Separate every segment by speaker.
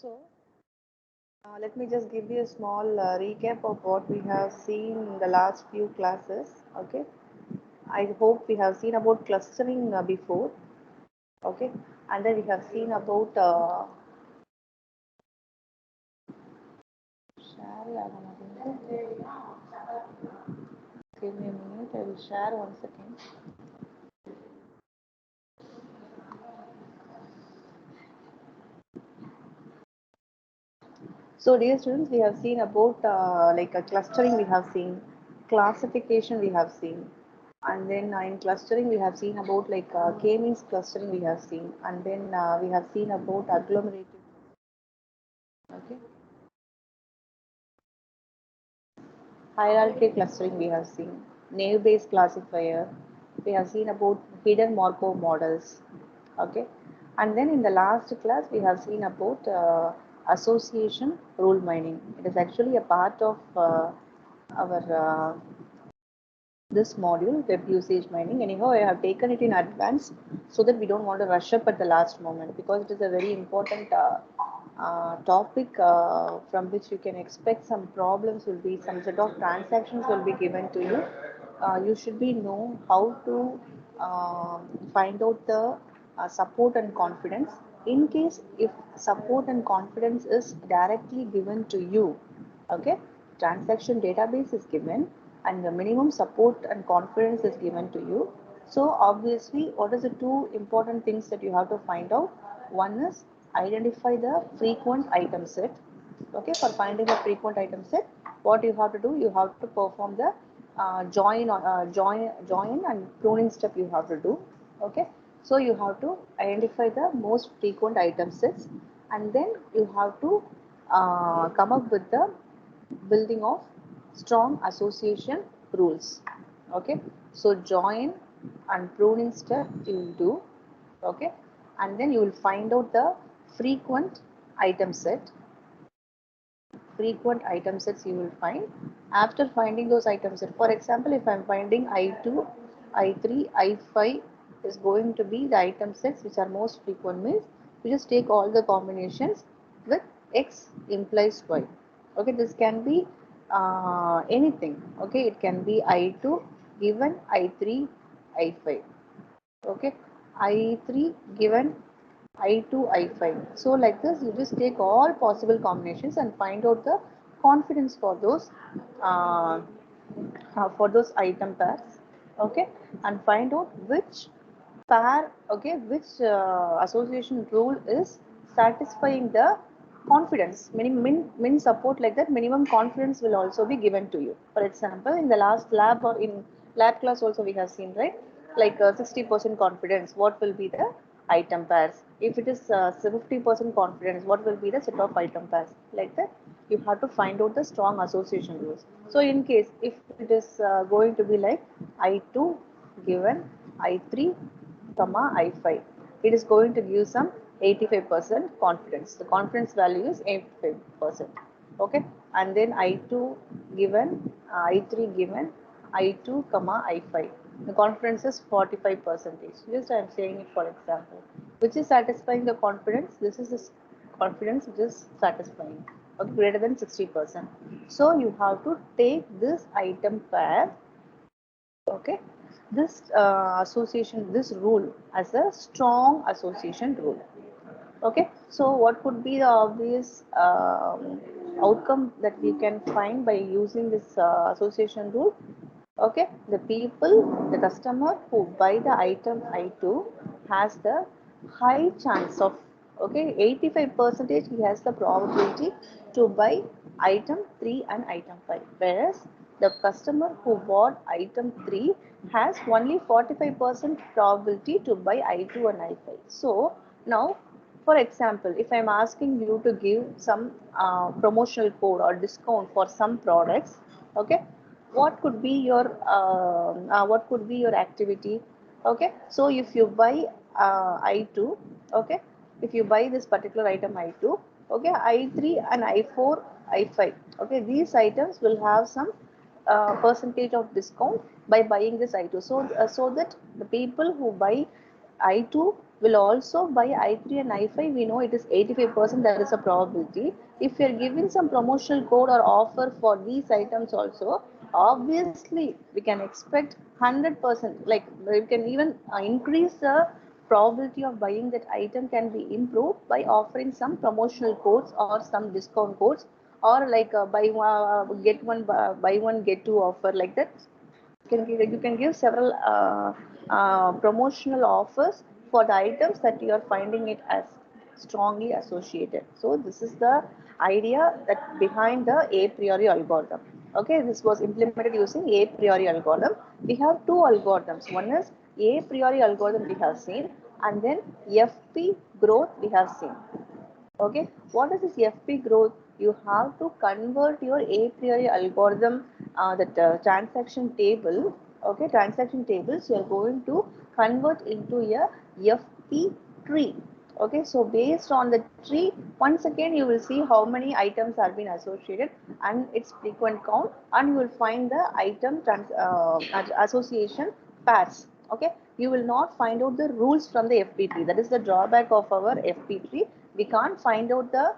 Speaker 1: So, let me just give you a small recap of what we have seen in the last few classes. Okay, I hope we have seen about clustering before. Okay, and then we have seen about share. Give me a minute. I will share 1 second. So, dear students, we have seen about like a clustering. We have seen classification. We have seen, and then in clustering we have seen about like k-means clustering. We have seen, and then we have seen about agglomerative. Okay, hierarchy clustering. We have seen naive-based classifier. We have seen about hidden Markov models. Okay, and then in the last class we have seen about association rule mining. It is actually a part of our this module, web usage mining. Anyhow, I have taken it in advance so that we don't want to rush up at the last moment, because it is a very important topic from which you can expect some problems will be, some set of transactions will be given to you. You should be know how to find out the support and confidence. In case if support and confidence is directly given to you, okay, transaction database is given and the minimum support and confidence is given to you. So obviously, what is the two important things that you have to find out? One is identify the frequent item set. Okay, for finding the frequent item set, what you have to do, you have to perform the join and pruning step you have to do. Okay, so you have to identify the most frequent item sets, and then you have to come up with the building of strong association rules. Okay, so join and pruning step you will do. Okay, and then you will find out the frequent item set. Frequent item sets you will find. After finding those item sets, for example, if I'm finding I2, I3, I5 is going to be the item sets which are most frequent, means you just take all the combinations with x implies y. Okay, this can be anything. Okay, it can be I2 given I3, I5. Okay, I3 given I2, I5. So like this, you just take all possible combinations and find out the confidence uh, for those item pairs. Okay, and find out which pair, okay, which association rule is satisfying the confidence. Min support, like that, minimum confidence will also be given to you. For example, in the last lab or in lab class also we have seen, right, like 60% confidence, what will be the item pairs? If it is 50% confidence, what will be the set of item pairs? Like that, you have to find out the strong association rules. So in case if it is going to be like I2 given I3 comma I5, it is going to give some 85% confidence. The confidence value is 85%. Okay, and then I2 given I3 given I2 comma I5, the confidence is 45 percentage. Just I am saying it for example, which is satisfying the confidence. This is the confidence which is satisfying, okay, greater than 60%. So you have to take this item pair, okay, this association, this rule as a strong association rule. Okay, so what could be the obvious outcome that we can find by using this association rule? Okay, the people, the customer who buy the item I2 has the high chance of, okay, 85 percentage he has the probability to buy item 3 and item 5, whereas the customer who bought item 3 has only 45% probability to buy I2 and I5. So now, for example, if I'm asking you to give some promotional code or discount for some products, okay, what could be your activity? Okay, so if you buy I2, okay, if you buy this particular item I2, okay, I3 and I4, I5, okay, these items will have some percentage of discount by buying this I2. So that the people who buy I2 will also buy I3 and I5. We know it is 85% there is a probability. If you are giving some promotional code or offer for these items also, obviously we can expect 100%, like we can even increase the probability of buying that item can be improved by offering some promotional codes or some discount codes, or like buy one get two offer like that. You can give several promotional offers for the items that you are finding it as strongly associated. So this is the idea that behind the a priori algorithm. Okay, this was implemented using a priori algorithm. We have two algorithms. One is a priori algorithm we have seen, and then FP growth we have seen. Okay, what is this FP growth? You have to convert your a priori algorithm, that transaction table. Okay, transaction tables, you are going to convert into a FP tree. Okay, so based on the tree, once again you will see how many items have been associated and its frequent count, and you will find the association pairs. Okay, you will not find out the rules from the FP tree. That is the drawback of our FP tree. We can't find out the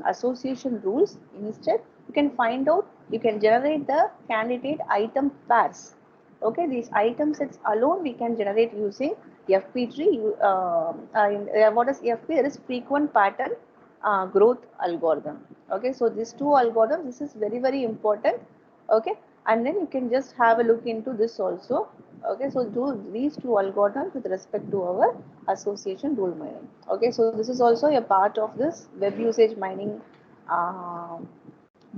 Speaker 1: association rules. Instead, you can find out, you can generate the candidate item pairs. Okay, these item sets alone we can generate using FP tree. What is FP? That is frequent pattern growth algorithm. Okay, so these two algorithms, this is very very important. Okay, and then you can just have a look into this also. Okay, so do these two algorithms with respect to our association rule mining. Okay, so this is also a part of this web usage mining uh,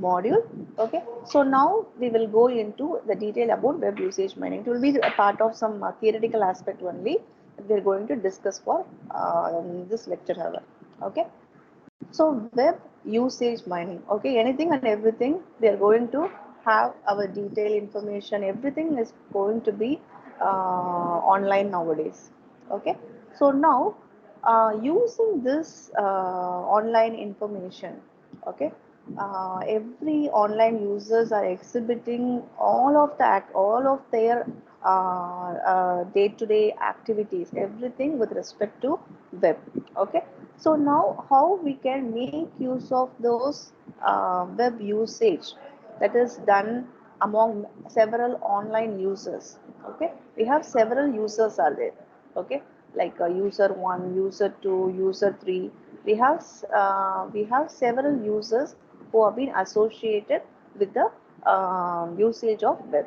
Speaker 1: module. Okay, so now we will go into the detail about web usage mining. It will be a part of some theoretical aspect only that we are going to discuss for this lecture hour. Okay, so web usage mining. Okay, anything and everything we are going to have our detailed information. Everything is going to be online nowadays. Okay, so now using this online information. Okay, every online users are exhibiting all of their day-to-day activities, everything with respect to web. Okay, so now how we can make use of those web usage that is done among several online users. Okay, we have several users are there. Okay, like user 1, user 2, user 3. We have several users who have been associated with the usage of web.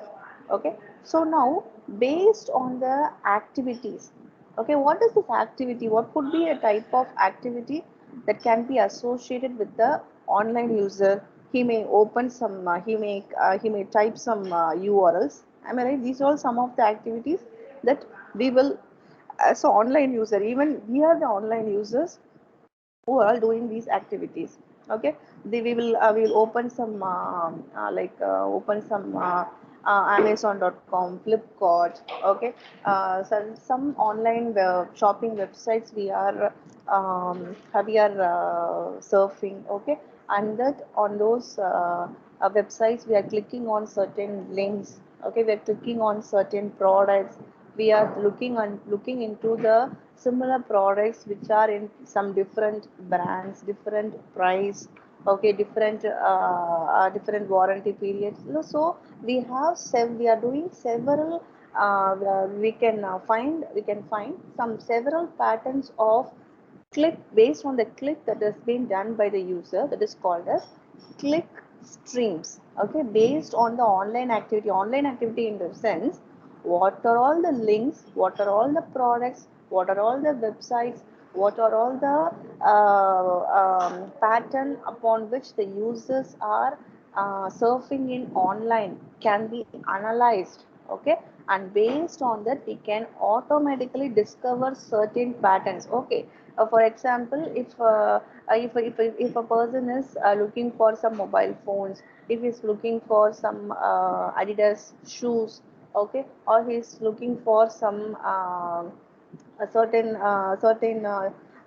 Speaker 1: Okay, so now based on the activities. Okay, what is this activity? What could be a type of activity that can be associated with the online user? He may open some, he may type some URLs. Am I right? These are all some of the activities that we will, as an online user, even we are the online users who are doing these activities. Okay, we will open some open some Amazon.com, Flipkart. Okay, some online shopping websites we are surfing. Okay, and that on those websites we are clicking on certain links. Okay, we are clicking on certain products. We are looking into the similar products which are in some different brands, different price. Okay, different warranty periods. So we are doing several, we can find some several patterns of click based on the click that has been done by the user, that is called as click streams. Okay, based on the online activity in the sense, what are all the links, what are all the products, what are all the websites, what are all the pattern upon which the users are surfing in online can be analyzed. Okay, and based on that we can automatically discover certain patterns. Okay, for example, if a person is looking for some mobile phones, if he's looking for some Adidas shoes. Okay, or he's looking for some a certain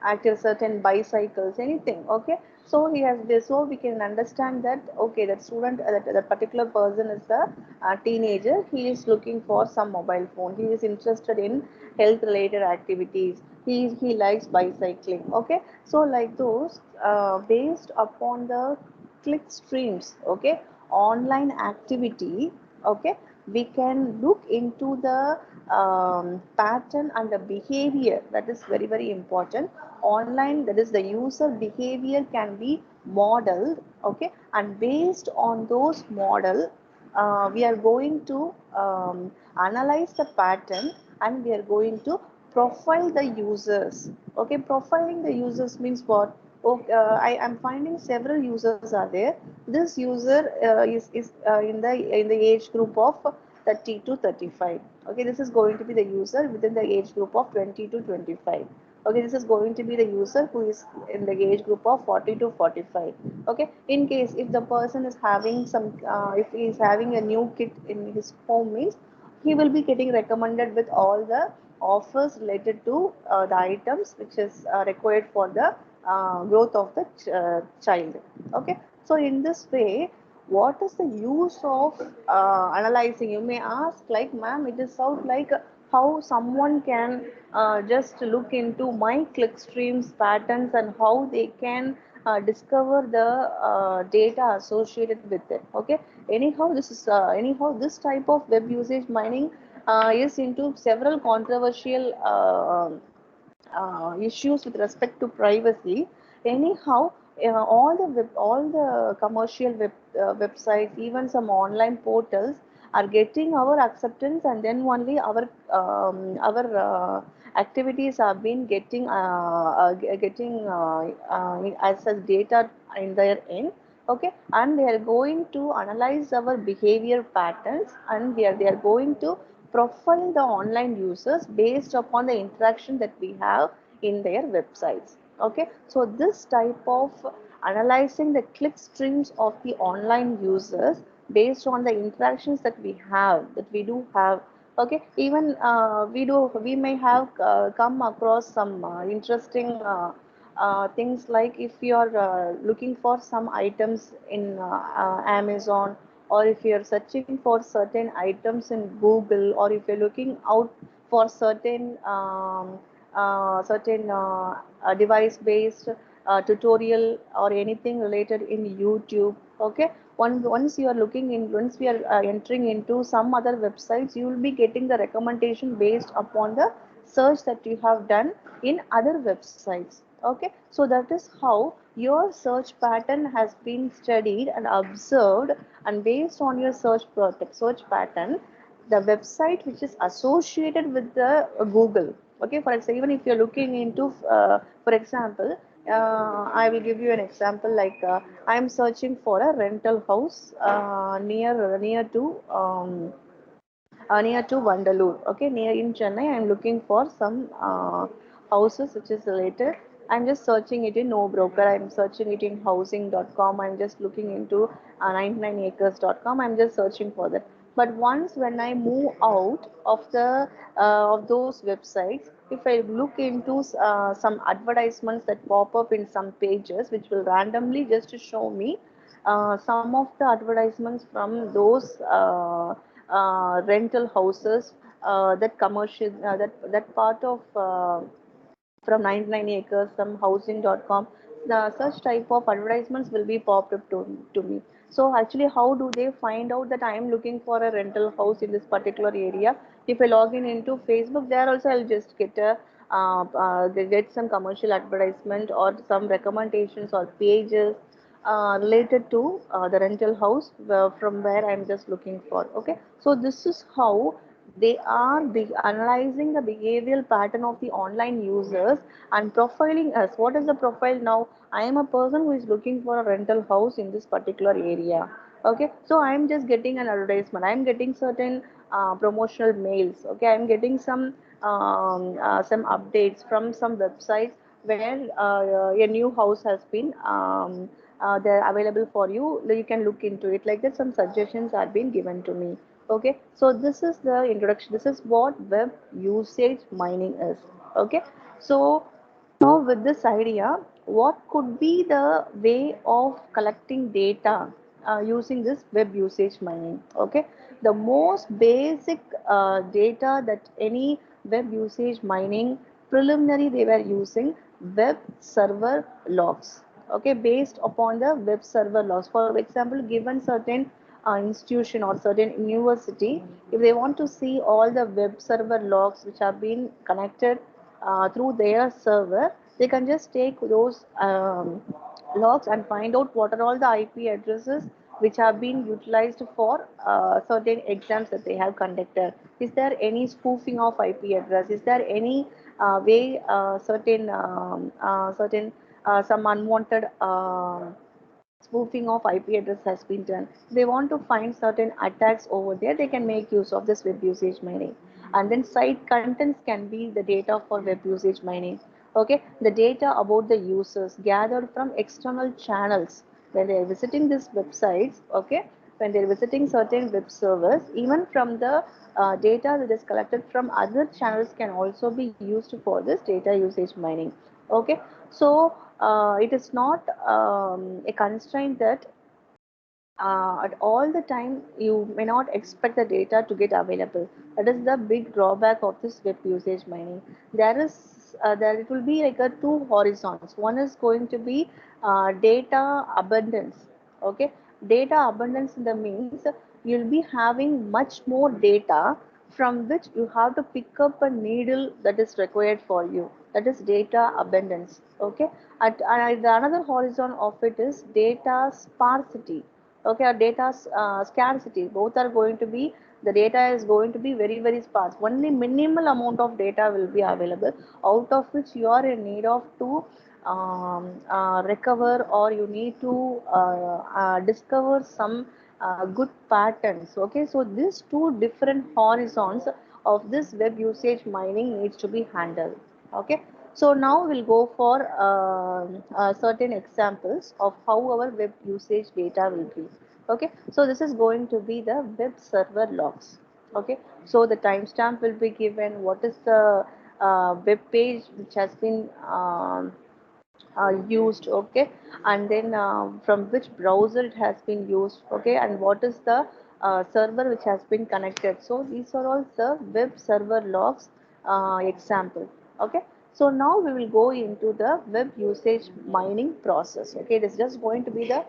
Speaker 1: active certain bicycles, anything. Okay, so he has this, so we can understand that okay, that student, that particular person is a, teenager. He is looking for some mobile phone. He is interested in health related activities. He likes bicycling. Okay, so like those, based upon the click streams, okay, online activity, okay, we can look into the pattern and the behavior. That is very very important. Online, that is the user behavior can be modeled, okay, and based on those model, we are going to analyze the pattern, and we are going to profile the users. Okay, profiling the users means what? Okay, I am finding several users are there. This user is in the age group of 30 to 35. Okay, this is going to be the user within the age group of 20 to 25. Okay, this is going to be the user who is in the age group of 40 to 45. Okay, in case if the person is having some, if he is having a new kit in his home means, he will be getting recommended with all the offers related to the items which is required for the growth of the child. Okay, so in this way, what is the use of analyzing? You may ask, like, ma'am, it is out like how someone can just look into my click streams patterns and how they can discover the data associated with it. Okay, anyhow this type of web usage mining is into several controversial issues with respect to privacy. Anyhow, all the commercial websites, even some online portals, are getting our acceptance, and then only our activities have been getting as data in their end. Okay, and they are going to analyze our behavior patterns, and they are going to profile the online users based upon the interaction that we have in their websites. Okay, so this type of analyzing the click streams of the online users based on the interactions that we do have. Okay, even we may have come across some interesting things, like if you are looking for some items in Amazon, or if you are searching for certain items in Google, or if you're looking out for certain device based tutorial or anything related in YouTube. Okay, once you are looking in, once we are entering into some other websites, you will be getting the recommendation based upon the search that you have done in other websites. Okay, so that is how your search pattern has been studied and observed, and based on your search pattern, the website which is associated with the Google. Okay, for example, even if you're looking into for example, I will give you an example, like I'm searching for a rental house near to Vandalur. Okay, near in Chennai, I'm looking for some houses which is related. I'm just searching it in No Broker. I'm searching it in housing.com. I'm just looking into 99acres.com. I'm just searching for that. But once when I move out of those websites, if I look into some advertisements that pop up in some pages, which will randomly just show me some of the advertisements from those rental houses, that commercial that part of from 99 acres, some housing.com, such type of advertisements will be popped up to me. So actually, how do they find out that I am looking for a rental house in this particular area? If I log in into Facebook, there also I'll just get some commercial advertisement or some recommendations or pages related to the rental house from where I'm just looking for. Okay, so this is how they are analyzing the behavioral pattern of the online users and profiling us. What is the profile now? I am a person who is looking for a rental house in this particular area. Okay, so I am just getting an advertisement. I am getting certain promotional mails. Okay, I am getting some updates from some websites where a new house has been they're available for you. You can look into it. Like that, some suggestions are being given to me. Okay, so this is the introduction. This is what web usage mining is. Okay, so Now, with this idea, what could be the way of collecting data using this web usage mining? Okay, the most basic data that any web usage mining preliminary they were using web server logs. Okay, based upon the web server logs. For example, given certain institution or certain university, if they want to see all the web server logs which have been connected through their server, they can just take those logs and find out what are all the IP addresses which have been utilized for certain exams that they have conducted. Is there any spoofing of IP address? Is there any way certain some unwanted spoofing of IP address has been done? They want to find certain attacks over there, they can make use of this web usage mining. And then site contents can be the data for web usage mining. Okay, the data about the users gathered from external channels when they are visiting these websites. Okay, when they're visiting certain web servers, even from the data that is collected from other channels can also be used for this data usage mining. Okay, so it is not a constraint that at all the time you may not expect the data to get available. That is the big drawback of this web usage mining. There it will be like a two horizons. One is going to be data abundance. Okay, data abundance in the means you'll be having much more data from which you have to pick up a needle that is required for you. That is data abundance. Okay, the another horizon of it is data sparsity. Okay, or data scarcity. Both are going to be, the data is going to be very sparse. Only minimal amount of data will be available, out of which you are in need of to recover, or you need to discover some good patterns. Okay, so these two different horizons of this web usage mining needs to be handled. Okay, so now we'll go for certain examples of how our web usage data will be. Okay, so this is going to be the web server logs. Okay, so the timestamp will be given, what is the web page which has been used. Okay, and then from which browser it has been used. Okay, and what is the server which has been connected. So these are all the web server logs example. Okay, so now we will go into the web usage mining process. Okay, this is just going to be the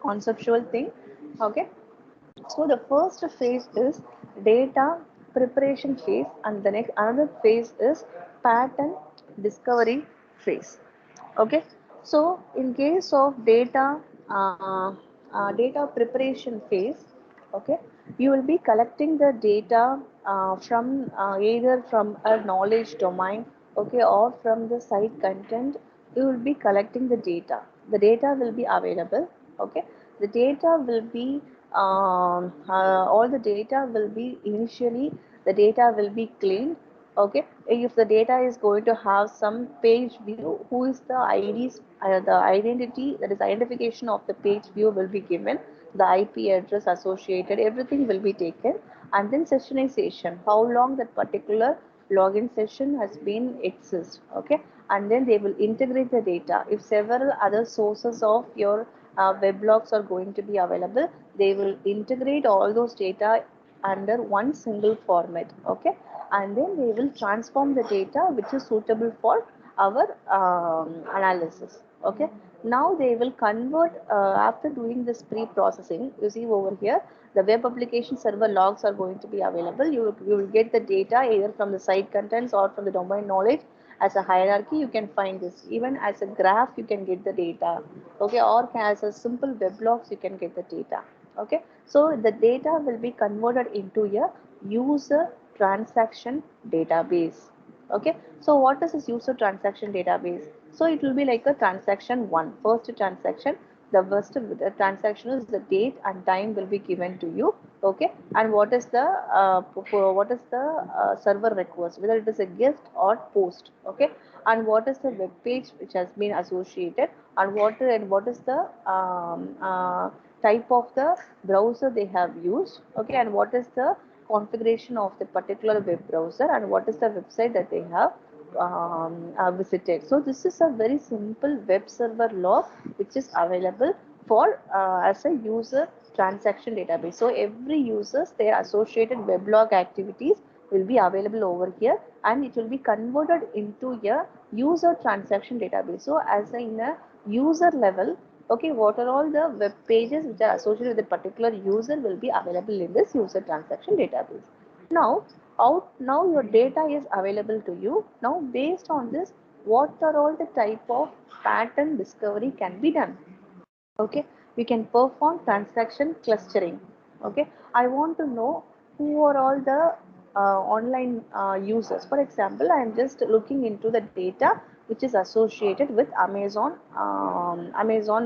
Speaker 1: conceptual thing. Okay, so the first phase is data preparation phase, and the next another phase is pattern discovery phase. Okay, so in case of data preparation phase, okay, you will be collecting the data from either from a knowledge domain, okay, or from the site content. You will be collecting the data will be available. Okay, the data will be all the data will be initially, the data will be cleaned. Okay, if the data is going to have some page view, who is the IDs, the identity, that is identification of the page view will be given, the IP address associated, everything will be taken. And then sessionization, how long that particular login session has been exist. Okay, and then they will integrate the data. If several other sources of your weblogs are going to be available, they will integrate all those data under one single format. Okay, and then they will transform the data which is suitable for our analysis. Okay, now they will convert after doing this pre-processing. You see over here, the web application server logs are going to be available. You will get the data either from the site contents or from the domain knowledge. As a hierarchy, you can find this. Even as a graph, you can get the data. Okay, or as a simple weblogs, you can get the data. Okay, so the data will be converted into a user transaction database. Okay, so what is this user transaction database? So it will be like a transaction one, first transaction. The first transaction is the date and time will be given to you. Okay, and what is the server request, whether it is a gift or post. Okay, and what is the web page which has been associated, and what is the type of the browser they have used. Okay, and what is the configuration of the particular web browser and what is the website that they have visited. So this is a very simple web server log which is available for as a user transaction database. So every users their associated weblog activities will be available over here, and it will be converted into a user transaction database. So as in a user level, okay, what are all the web pages which are associated with a particular user will be available in this user transaction database. Now, now your data is available to you. Now based on this, what are all the type of pattern discovery can be done? Okay, we can perform transaction clustering. Okay, I want to know who are all the online users. For example, I am just looking into the data which is associated with Amazon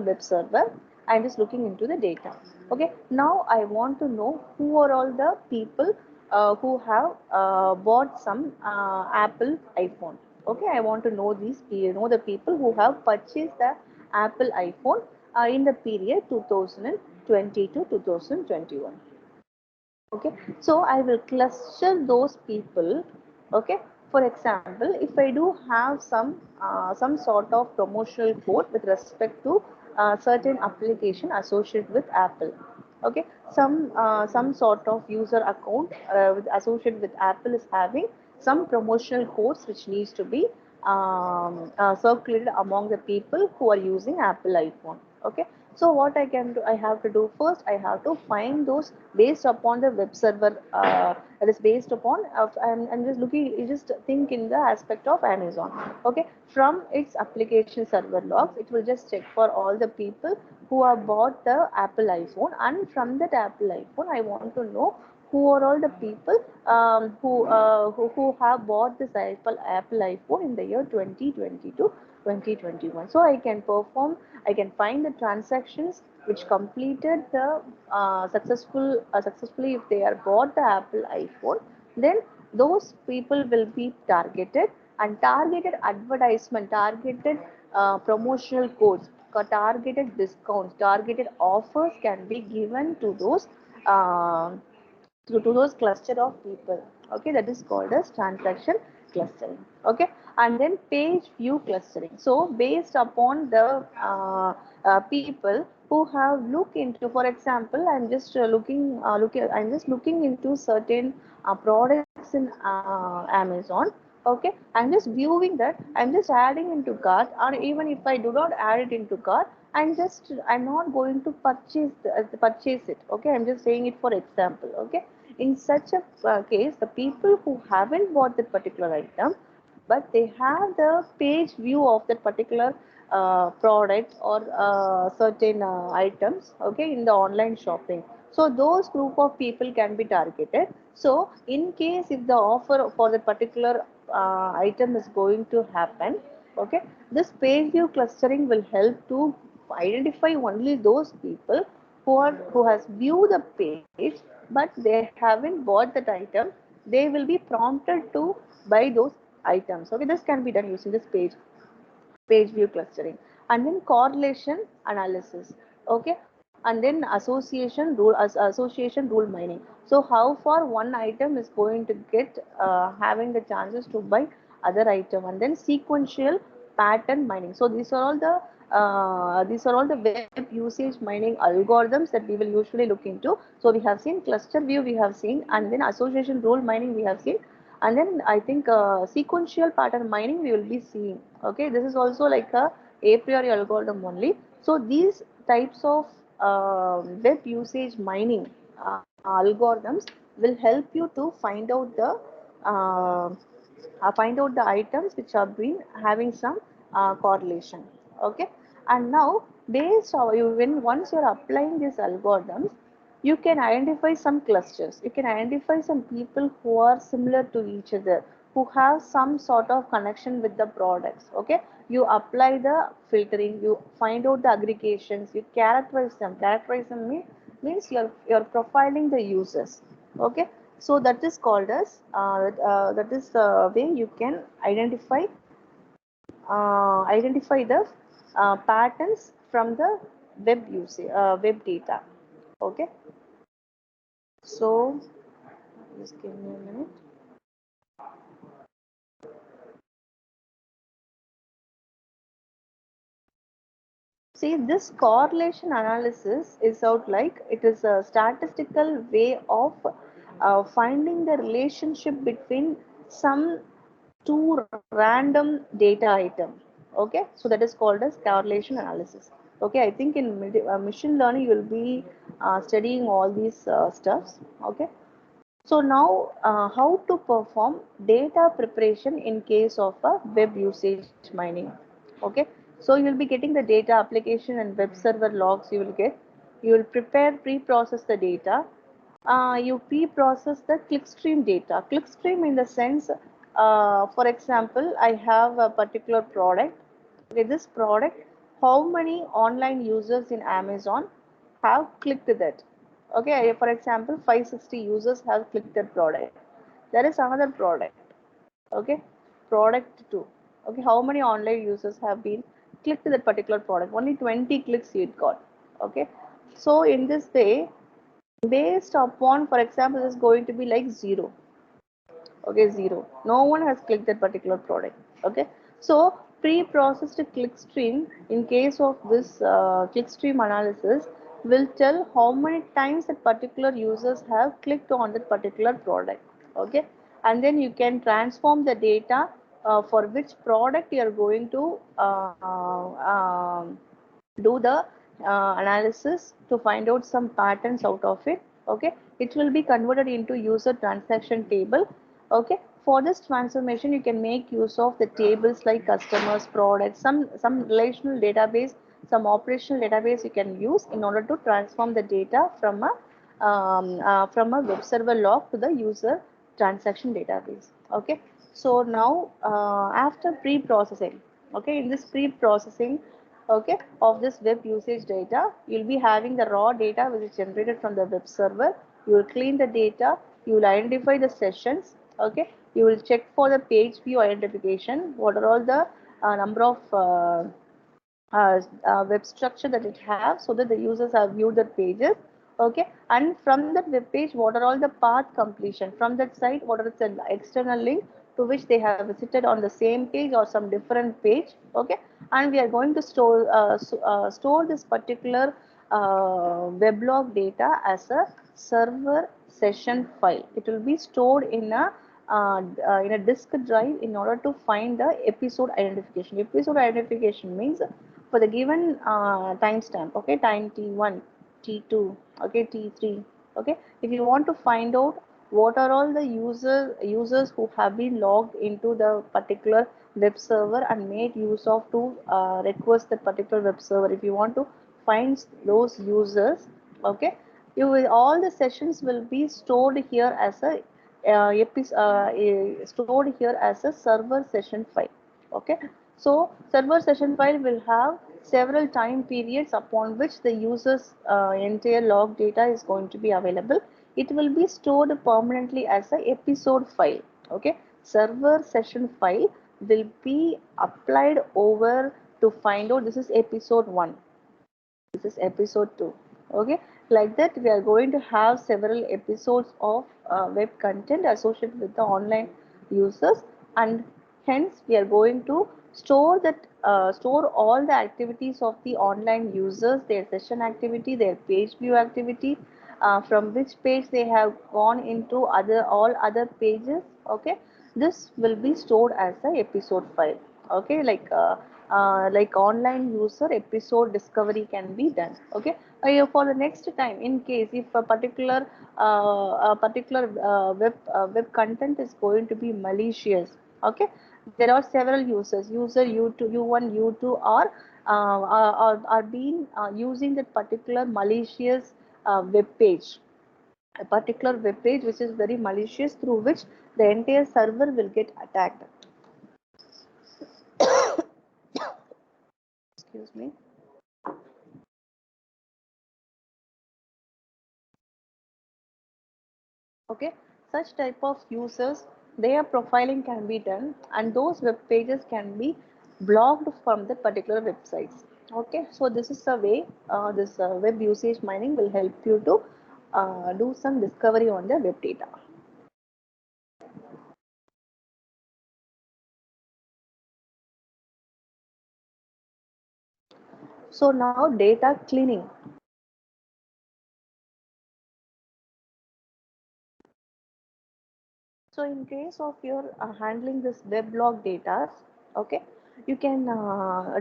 Speaker 1: web server. I am just looking into the data. Okay, now I want to know who are all the people who have bought some Apple iPhone. Okay, I want to know the people who have purchased the Apple iPhone in the period 2020 to 2021. Okay, so I will cluster those people. Okay, for example, if I do have some sort of promotional code with respect to certain application associated with Apple. Okay, some sort of user account associated with Apple is having some promotional codes which needs to be circulated among the people who are using Apple iPhone. Okay, so what I can do, I have to do first, I have to find those based upon the web server that is based upon. I'm just looking, you just think in the aspect of Amazon. Okay, from its application server logs, it will just check for all the people who have bought the Apple iPhone, and from that Apple iPhone, I want to know who are all the people who have bought this Apple iPhone in the year 2020 to 2021. So I can find the transactions which completed the successfully if they are bought the Apple iPhone, then those people will be targeted, and targeted advertisement, targeted promotional codes, targeted discounts, targeted offers can be given to those uh, to those cluster of people. Okay, that is called as transaction clustering. Okay, and then page view clustering. So based upon the people who have looked into, for example, I'm just looking into certain products in Amazon. Okay, I'm just viewing that, I'm just adding into cart, or even if I do not add it into cart, I'm not going to purchase it. Okay, I'm just saying it for example. Okay, in such a case, the people who haven't bought that particular item, but they have the page view of that particular product or certain items, okay, in the online shopping. So those group of people can be targeted. So in case if the offer for that particular item is going to happen, okay, this page view clustering will help to identify only those people who has viewed the page but they haven't bought that item. They will be prompted to buy those items. Okay, this can be done using this page view clustering. And then correlation analysis. Okay, and then association rule mining. So how far one item is going to get having the chances to buy other item, and then sequential pattern mining. So these are all the web usage mining algorithms that we will usually look into. So we have seen cluster view, we have seen, and then association rule mining we have seen, and then I think sequential pattern mining we will be seeing. Okay, this is also like a priori algorithm only. So these types of web usage mining algorithms will help you to uh, find out the items which have been having some correlation. Okay, and now based on you, when once you're applying these algorithms, you can identify some clusters, you can identify some people who are similar to each other, who have some sort of connection with the products. Okay, you apply the filtering, you find out the aggregations, you characterize them means you're profiling the users. Okay, so that is called as that is the way you can identify the patterns from the web data. Okay, so Just give me a minute. See, this correlation analysis is out like it is a statistical way of finding the relationship between some two random data item. Okay, so that is called as correlation analysis. Okay, I think in machine learning you will be studying all these stuffs. Okay, so now how to perform data preparation in case of a web usage mining. Okay, so you will be getting the data application and web server logs you will get. You will prepare pre-process the data. You pre-process the clickstream data. Clickstream in the sense, for example, I have a particular product. With this product, how many online users in Amazon have clicked that? Okay, for example, 560 users have clicked that product. There is another product. Okay, product 2. Okay, how many online users have been clicked that particular product? Only 20 clicks it got. Okay, so in this way, based upon, for example, this is going to be like 0. Okay, 0, no one has clicked that particular product. Okay, so pre-processed click stream in case of this click stream analysis will tell how many times that particular users have clicked on that particular product. Okay, and then you can transform the data for which product you are going to do the analysis to find out some patterns out of it. Okay, it will be converted into user transaction table. Okay, for this transformation you can make use of the tables like customers, products, some relational database, some operational database you can use in order to transform the data from a web server log to the user transaction database. Okay, so now after pre-processing, okay, in this pre-processing, okay, of this web usage data, you'll be having the raw data which is generated from the web server. You will clean the data, you will identify the sessions. Okay, you will check for the page view identification, what are all the number of web structure that it has, so that the users have viewed the pages. Okay, and from that web page, what are all the path completion from that site, what are the external link to which they have visited on the same page or some different page. Okay, and we are going to store this particular weblog data as a server session file. It will be stored in a disk drive in order to find the episode identification. Episode identification means for the given timestamp, okay, time t1, t2, okay, t3. Okay, if you want to find out what are all the users who have been logged into the particular web server and made use of to request that particular web server, if you want to find those users, okay, you will, all the sessions will be stored here as a stored here as a server session file. Okay, so server session file will have several time periods upon which the user's entire log data is going to be available. It will be stored permanently as a episode file. Okay, server session file will be applied over to find out this is episode 1, this is episode 2. Okay, like that we are going to have several episodes of web content associated with the online users, and hence we are going to store that store all the activities of the online users, their session activity, their page view activity, from which page they have gone into other all other pages. Okay, this will be stored as a episode file. Okay, like online user episode discovery can be done. Okay, for the next time, in case if a particular web content is going to be malicious. Okay, there are several users, user u2, u1, u2 are being using that particular malicious web page, a particular web page which is very malicious, through which the entire server will get attacked. Excuse me. Okay, such type of users, their profiling can be done and those web pages can be blocked from the particular websites. Okay, so this is a way, this web usage mining will help you to do some discovery on the web data. So now data cleaning. So in case of your handling this weblog data, okay, you can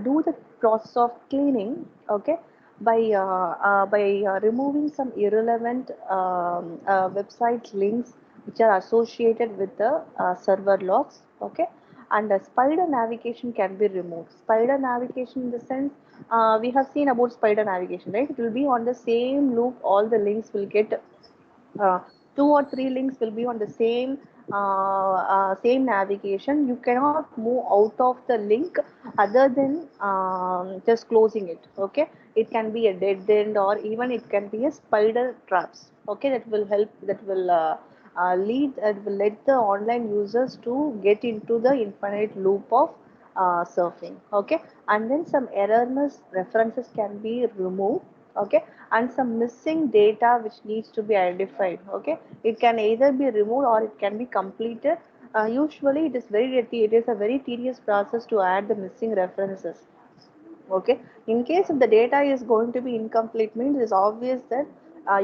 Speaker 1: do the process of cleaning, okay, by removing some irrelevant website links which are associated with the server logs, okay, and spider navigation can be removed. Spider navigation in the sense we have seen about spider navigation, right? It will be on the same loop. All the links will get uh, two or three links will be on the same navigation. You cannot move out of the link other than just closing it. Okay, it can be a dead end or even it can be a spider traps. Okay, that will help. That will will let the online users to get into the infinite loop of surfing. Okay, and then some erroneous references can be removed. Okay, and some missing data which needs to be identified. Okay, it can either be removed or it can be completed. Usually it is a very tedious process to add the missing references. Okay, in case if the data is going to be incomplete, means it's obvious that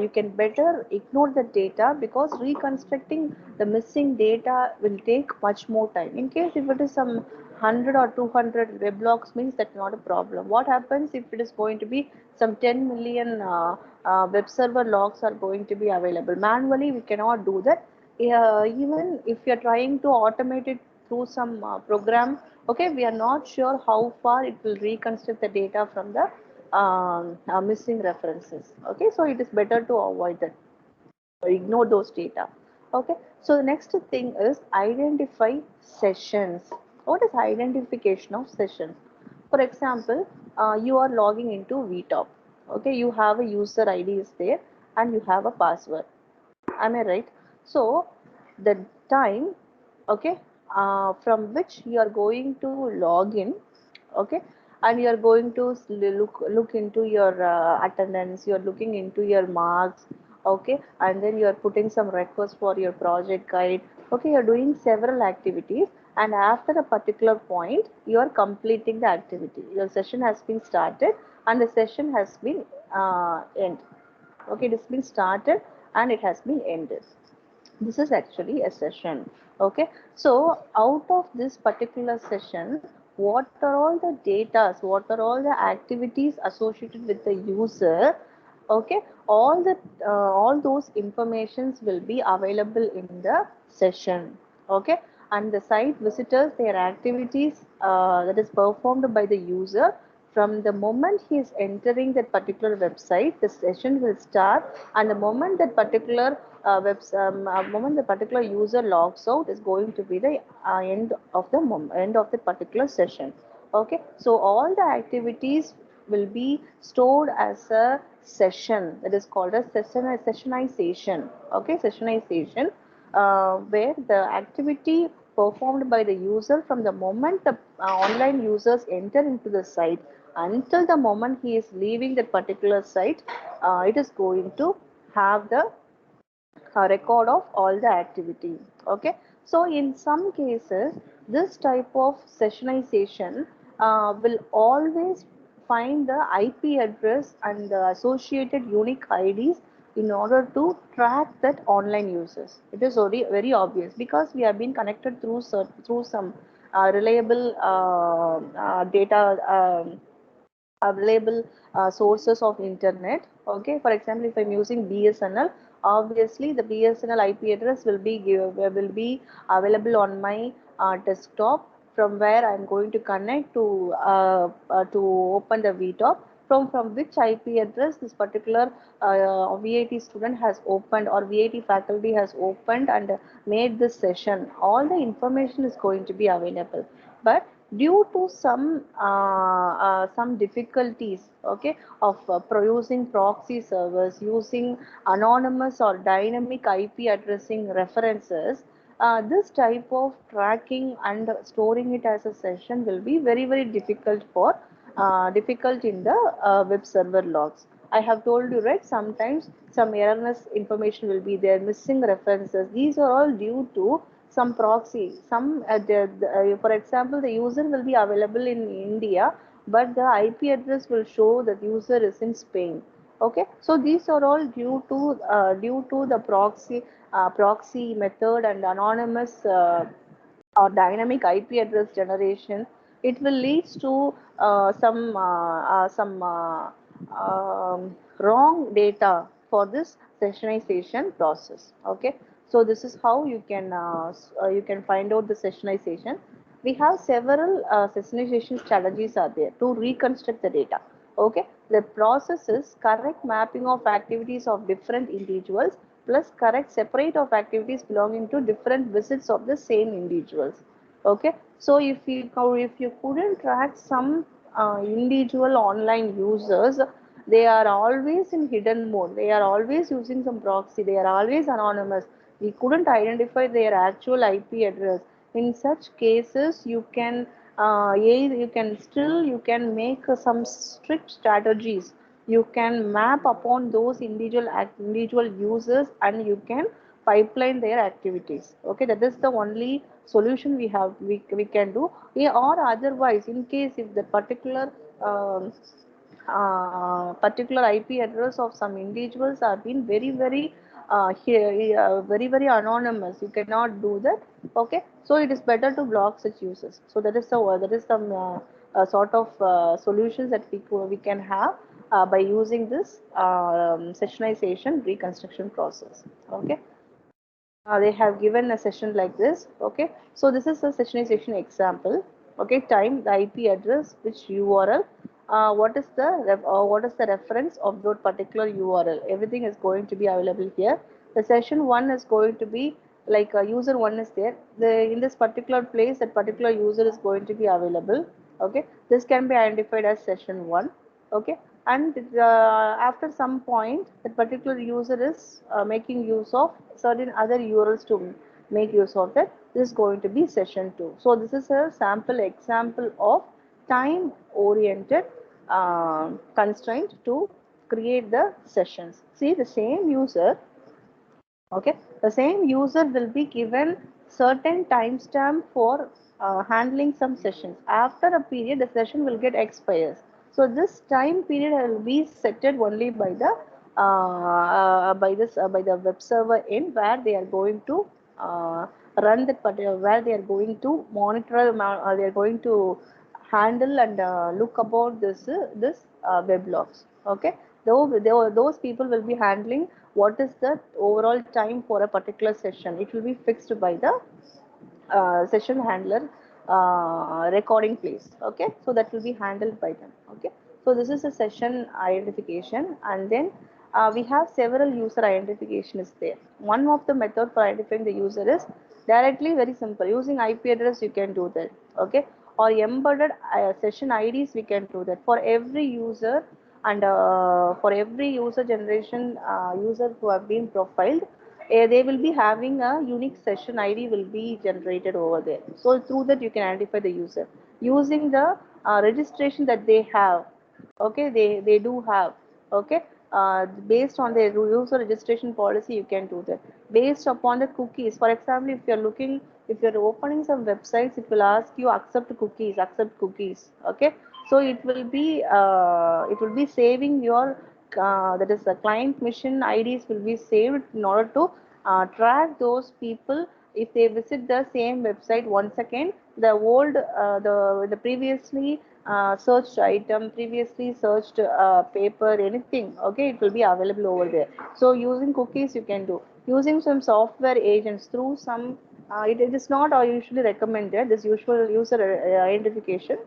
Speaker 1: you can better ignore the data, because reconstructing the missing data will take much more time. In case if it is some 100 or 200 weblogs, means that's not a problem. What happens if it is going to be some 10 million web server logs are going to be available? Manually we cannot do that. Even if you're trying to automate it through some program, okay, we are not sure how far it will reconstruct the data from the missing references. Okay, so it is better to avoid that or ignore those data. Okay, so the next thing is identify sessions. What is identification of sessions? For example, you are logging into VTop. Okay, you have a user ID is there and you have a password. Am I right? So the time, okay, from which you are going to log in, okay, and you are going to look into your attendance, you are looking into your marks, okay, and then you are putting some requests for your project guide. Okay, you are doing several activities, and after a particular point you are completing the activity. Your session has been started and the session has been end. Okay, it has been started and it has been ended. This is actually a session. Okay, so out of this particular session, what are all the data, what are all the activities associated with the user? Okay, all those informations will be available in the session. Okay, and the site visitors, their activities that is performed by the user, from the moment he is entering that particular website, the session will start, and the moment that particular moment the particular user logs out is going to be the end of the particular session. Okay, so all the activities will be stored as a session, that is called a sessionization. Okay, sessionization, where the activity performed by the user from the moment the online users enter into the site until the moment he is leaving that particular site, it is going to have the record of all the activity. Okay, so in some cases this type of sessionization will always find the IP address and the associated unique IDs in order to track that online users. It is very obvious because we have been connected through some reliable data available sources of internet. Okay, for example, if I'm using BSNL, obviously the BSNL IP address will be available on my desktop, from where I'm going to connect to open the VTop, from which IP address this particular VAT student has opened or VAT faculty has opened and made this session. All the information is going to be available, but due to some difficulties, okay, of using proxy servers, using anonymous or dynamic IP addressing references, this type of tracking and storing it as a session will be very difficult for difficult in the web server logs. I have told you, right, sometimes some erroneous information will be there, missing references. These are all due to some proxy. For example, the user will be available in India but the IP address will show that user is in Spain. Okay, so these are all due to the proxy method and anonymous or dynamic IP address generation. It will lead to wrong data for this sessionization process. Okay, so this is how you can find out the sessionization. We have several sessionization strategies are there to reconstruct the data. Okay, the process is correct mapping of activities of different individuals plus correct separate of activities belonging to different visits of the same individuals. Okay, so if you couldn't track some individual online users, they are always in hidden mode, they are always using some proxy, they are always anonymous, we couldn't identify their actual IP address. In such cases, you can make some strict strategies. You can map upon those individual users, and you can pipeline their activities. Okay, that is the only solution we can do. Yeah, or otherwise, in case if the um, particular IP address of some individuals have been very anonymous, you cannot do that. Okay, so it is better to block such users. So that is some sort of solutions that we can have by using this sessionization reconstruction process. Okay, they have given a session like this. Okay, so this is a sessionization example. Okay, time, the IP address, which URL, what is the reference of that particular URL. Everything is going to be available here. The session one is going to be like user one is there. In this particular place, that particular user is going to be available. Okay, this can be identified as session one. Okay, and after some point, that particular user is making use of certain other URLs to make use of that. This is going to be session 2. So this is a sample example of time oriented constraint to create the sessions. See, the same user, okay, the same user will be given certain timestamp for handling some sessions. After a period, the session will get expires. So this time period will be setted only by the by the web server in where they are going to uh, run that particular, where they are going to monitor, they are going to handle and look about this web logs. Okay, those people will be handling what is the overall time for a particular session. It will be fixed by the session handler recording place. Okay, so that will be handled by them. Okay, so this is a session identification, and then we have several user identification is there. One of the method for identifying the user is directly, very simple, using IP address you can do that. Okay, or embedded session IDs we can do that for every user, and for every user generation user who have been profiled, they will be having a unique session ID will be generated over there. So through that you can identify the user using the registration that they have. Okay, they do have. Okay, based on their user registration policy, you can do that. Based upon the cookies, for example, if you're opening some websites, it will ask you accept cookies. Okay, so it will be saving your that is the client mission IDs will be saved in order to track those people. If they visit the same website once again, the old the previously searched item, previously searched paper, anything, okay, it will be available over there. So using cookies you can do, using some software agents through some it is not usually recommended, this usual user identification.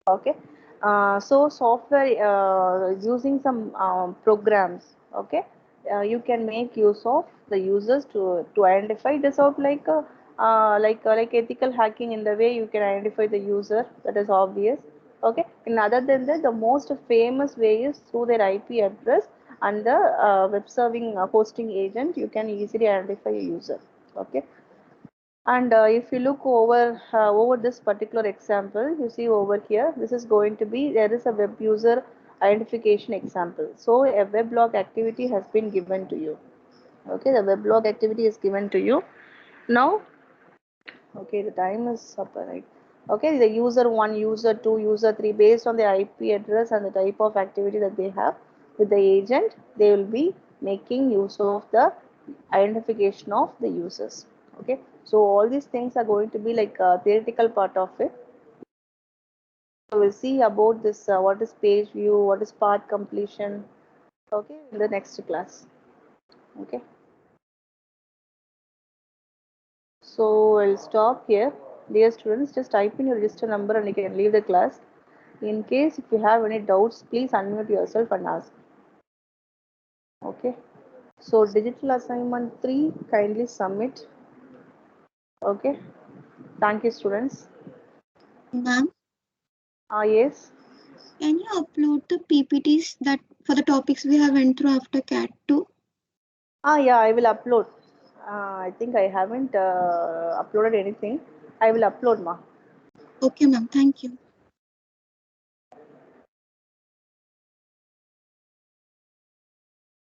Speaker 1: Okay, so software using some programs. Okay, you can make use of the users to identify this out, like ethical hacking, in the way you can identify the user, that is obvious. Okay, and other than that, the most famous way is through their IP address and the web serving hosting agent, you can easily identify a user. Okay, and if you look over this particular example, you see over here, this is going to be, there is a web user identification example. So a weblog activity has been given to you. Okay, the weblog activity is given to you. Now, okay, the time is up, right? Okay, the user 1, user 2, user 3, based on the IP address and the type of activity that they have with the agent, they will be making use of the identification of the users. Okay, so all these things are going to be like a theoretical part of it. So we'll see about this what is page view, what is path completion, okay, in the next class. Okay, so I'll stop here. Dear students, just type in your register number and you can leave the class. In case if you have any doubts, please unmute yourself and ask. Okay, so digital assignment 3, kindly submit. Okay, thank you students.
Speaker 2: Ma'am,
Speaker 1: Yes.
Speaker 2: can you upload the PPTs that for the topics we have went through after CAT 2?
Speaker 1: Yeah, I will upload. I think I haven't uploaded anything. I will upload, ma.
Speaker 2: Okay, ma'am. Thank you.